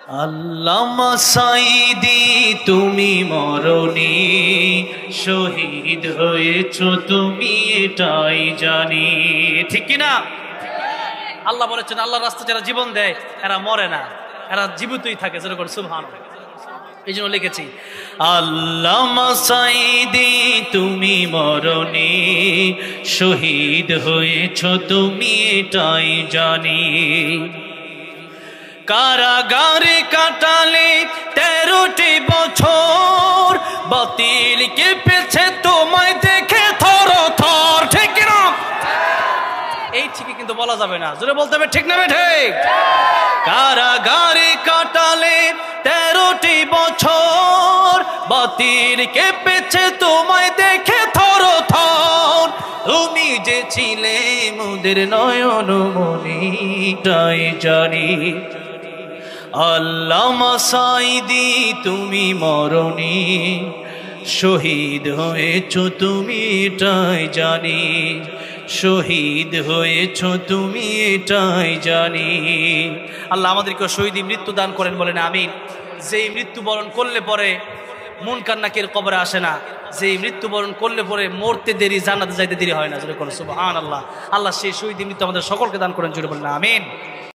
আল্লামা সাঈদী তুমি মরণি, শহীদ হয়েছ তুমি এটাই জানি। ঠিক কিনা? আল্লাহ বলেছেন আল্লাহর রাস্তায় যারা জীবন দেয় এরা মরে না, এরা জীবিতই থাকে। যেরকম সুবহানাল্লাহ। এই জন্য লিখেছি আল্লামা সাঈদী তুমি মরণি, শহীদ হয়েছ তুমি এটাই জানি। কারাগারে কাটালে 13টি বছর, বাতিল কেঁপেছে তোমায় দেখে থর থর। ঠিক না? এই ঠিকই কিন্তু বলা যাবে না, জোরে বলতে হবে ঠিক না ঠিক? কারাগারে কাটালে 13টি বছর, বাতিল কেঁপেছে তোমায় দেখে থর থর। তুমি যে ছিলে মোদের নয়ন মনি, তাই জানি। আল্লামা সাঈদী তুমি মরণি, শহীদ হয়েছ তুমি এটাই জানি। শহীদ হয়েছ তুমি এটাই জানি। আল্লাহ আমাদেরকে শহীদ মৃত্যু দান করেন, বলেন আমিন। যেই মৃত্যুবরণ করলে পরে মুনকার নাকির কবরে আসে না, যেই মৃত্যুবরণ করলে পরে মরতে দেরি, জান্নাতে যাইতে দেরি হয় না। জোরে বলেন সুবহানাল্লাহ। আল্লাহ সেই শহীদ মৃত্যু আমাদের সকলকে দান করেন, জোরে বলেন আমিন।